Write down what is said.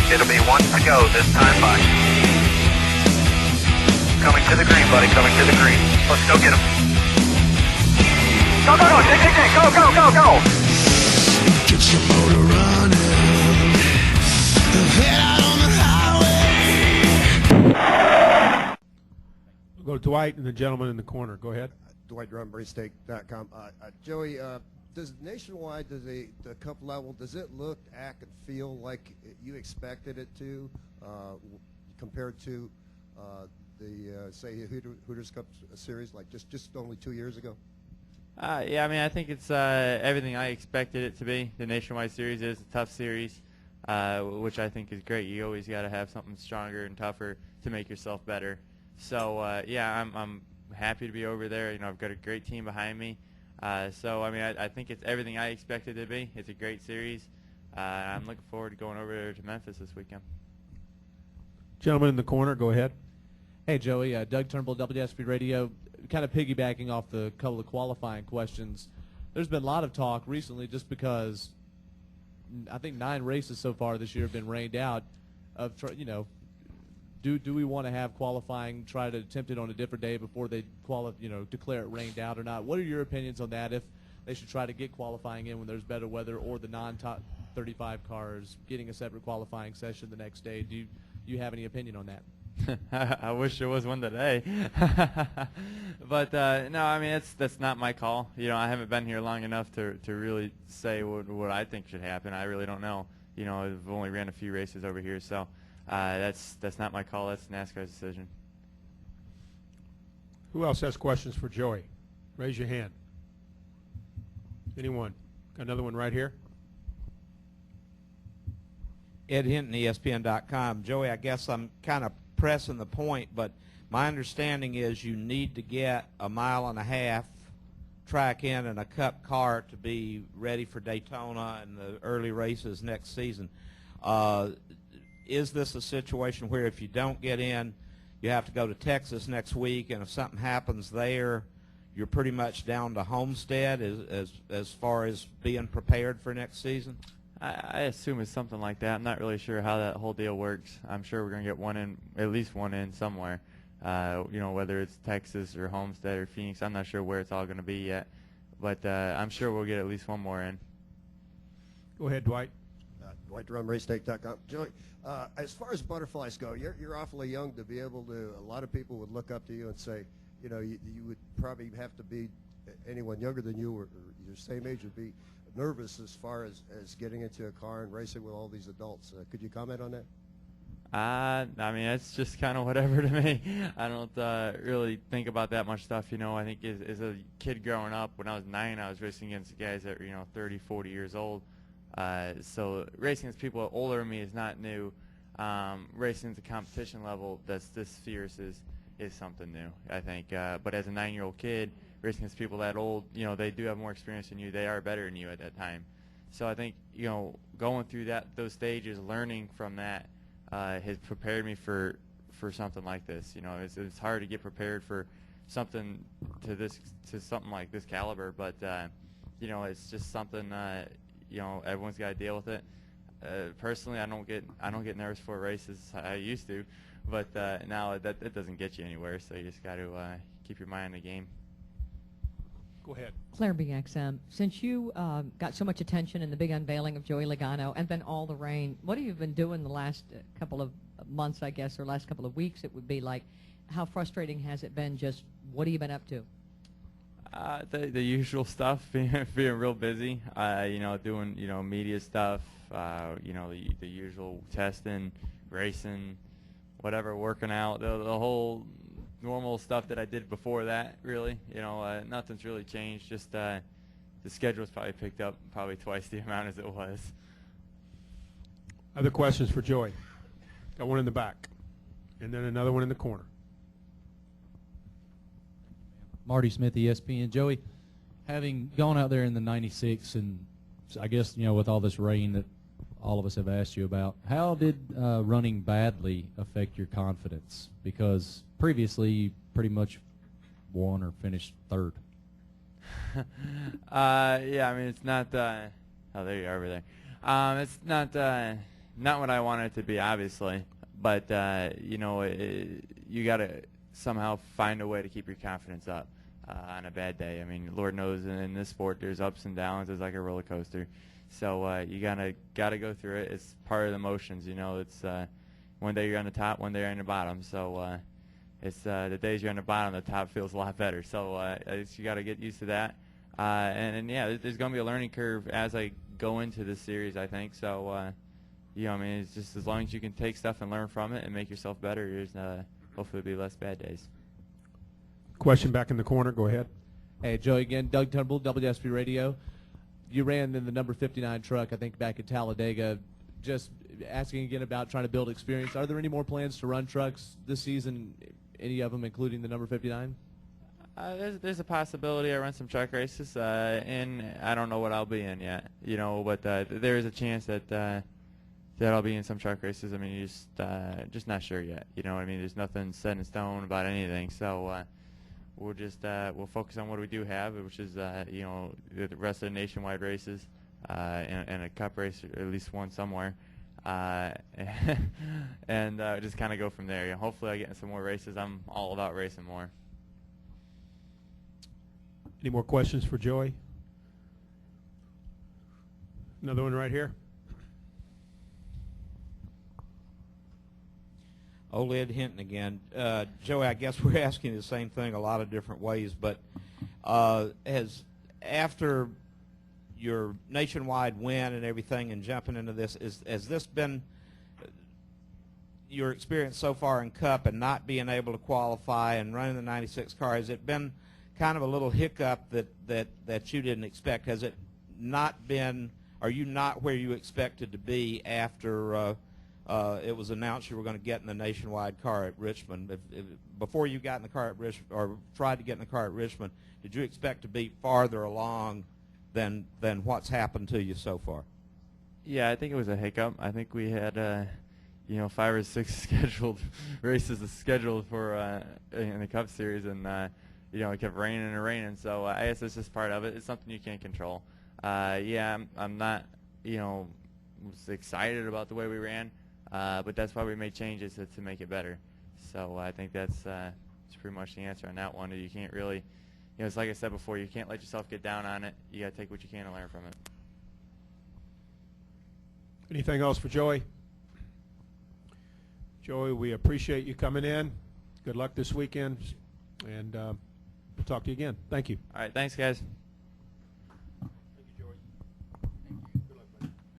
It'll be one to go this time by. Coming to the green, buddy, coming to the green. Let's go get him. Go, go, go, go, go, go, go. Get your motor running. Head out on the highway. We'll go to Dwight and the gentleman in the corner. Go ahead. Dwight Rum, RaceTech.com. Joey, does Nationwide, does the Cup level, does it look, act, and feel like you expected it to, compared to the say Hooters Cup series, like just only 2 years ago? Yeah, I mean, I think it's everything I expected it to be. The Nationwide Series is a tough series, which I think is great. You always got to have something stronger and tougher to make yourself better. So, yeah, I'm happy to be over there. You know, I've got a great team behind me. So, I mean, I think it's everything I expected it to be. It's a great series. I'm looking forward to going over there to Memphis this weekend. Gentleman in the corner, go ahead. Hey, Joey. Doug Turnbull, WSB Radio. Kind of piggybacking off the couple of qualifying questions, there's been a lot of talk recently just because I think 9 races so far this year have been rained out of, you know, do we want to have qualifying, try to attempt it on a different day before they declare it rained out or not? What are your opinions on that, if they should try to get qualifying in when there's better weather, or the non-top 35 cars getting a separate qualifying session the next day? Do you have any opinion on that? I wish there was one today. But no, I mean, that's not my call. You know, I haven't been here long enough to really say what I think should happen. I really don't know. You know, I've only ran a few races over here, so that's not my call. That's NASCAR's decision. Who else has questions for Joey? Raise your hand. Anyone? Got another one right here? Ed Hinton, ESPN.com. Joey, I guess I'm kind of pressing the point, but my understanding is you need to get a 1.5 mile track in and a Cup car to be ready for Daytona and the early races next season. Is this a situation where if you don't get in, you have to go to Texas next week, and if something happens there, you're pretty much down to Homestead as far as being prepared for next season? I assume it's something like that. I'm not really sure how that whole deal works. I'm sure we're going to get one in, at least one in somewhere. You know, whether it's Texas or Homestead or Phoenix, I'm not sure where it's all going to be yet. But I'm sure we'll get at least one more in. Go ahead, Dwight. Dwight Rum, RaceTech.com. Joey, as far as butterflies go, you're awfully young to be able to, a lot of people would look up to you and say, you know, you would probably have to be, anyone younger than you or your same age would be nervous as far as getting into a car and racing with all these adults. Could you comment on that? I mean, it's just kind of whatever to me. I don't really think about that much stuff, you know. I think as a kid growing up, when I was 9, I was racing against guys that were, you know, 30, 40 years old. So racing against people older than me is not new. Racing at the competition level that's this fierce is something new, I think. But as a 9-year-old kid, racing against people that old, you know, they do have more experience than you. They are better than you at that time. So I think, you know, going through those stages, learning from that, has prepared me for something like this. You know, it's hard to get prepared for something to something like this caliber, but you know, it's just something you know, everyone's got to deal with it. Personally, I don't get nervous for races. I used to, but now that doesn't get you anywhere. So you just got to keep your mind in the game. Go ahead. Claire BXM, since you got so much attention in the big unveiling of Joey Logano and then all the rain, what have you been doing the last couple of months, I guess, or last couple of weeks it would be like? How frustrating has it been? Just what have you been up to? The usual stuff, being real busy, you know, doing, you know, media stuff, you know, the usual testing, racing, whatever, working out, the whole normal stuff that I did before that, really. You know, nothing's really changed. Just the schedule's probably picked up probably twice the amount as it was. Other questions for Joey? Got one in the back, and then another one in the corner. Marty Smith, ESPN. Joey, having gone out there in the 96, and I guess, you know, with all this rain that all of us have asked you about, how did running badly affect your confidence? Because previously you pretty much won or finished third. Yeah, I mean, it's not oh, there you are over there. It's not not what I wanted it to be, obviously, but you know, you got to somehow find a way to keep your confidence up on a bad day. I mean, Lord knows in this sport there's ups and downs. It's like a roller coaster. So you gotta go through it. It's part of the motions, you know. It's one day you're on the top, one day you're on the bottom. So it's the days you're on the bottom, the top feels a lot better. So you got to get used to that. And yeah, there's going to be a learning curve as I go into this series, I think. So, you know, I mean, it's just as long as you can take stuff and learn from it and make yourself better, there's hopefully be less bad days. Question back in the corner. Go ahead. Hey, Joey again. Doug Turnbull, WSB Radio. You ran in the number 59 truck, I think, back at Talladega. Just asking again about trying to build experience. Are there any more plans to run trucks this season, any of them including the number 59? There's a possibility I run some truck races, and I don't know what I'll be in yet, you know, but there is a chance that that I'll be in some truck races. I mean, you're just not sure yet, you know what I mean? There's nothing set in stone about anything, so we'll just we'll focus on what we do have, which is you know, the rest of the nationwide races and a cup race, or at least one somewhere, and just kind of go from there. You know, hopefully I get in some more races. I'm all about racing more. Any more questions for Joey? Another one right here. Old Ed Hinton again. Joey, I guess we're asking the same thing a lot of different ways, but after your nationwide win and everything and jumping into this, has this been your experience so far in Cup and not being able to qualify and running the 96 car? Has it been kind of a little hiccup that you didn't expect? Has it not been, are you not where you expected to be after it was announced you were going to get in the nationwide car at Richmond? Before you got in the car at Richmond, or tried to get in the car at Richmond, did you expect to be farther along than what's happened to you so far? Yeah, I think it was a hiccup. I think we had you know, 5 or 6 scheduled races scheduled for in the Cup Series, and you know, it kept raining and raining. So I guess it's just part of it. It's something you can't control. Yeah, I'm not, you know, was excited about the way we ran, but that's why we made changes to make it better. So I think that's pretty much the answer on that one. You can't really, you know, it's like I said before, you can't let yourself get down on it. You got to take what you can and learn from it. Anything else for Joey? Joey, we appreciate you coming in. Good luck this weekend, and we'll talk to you again. Thank you. All right, thanks, guys.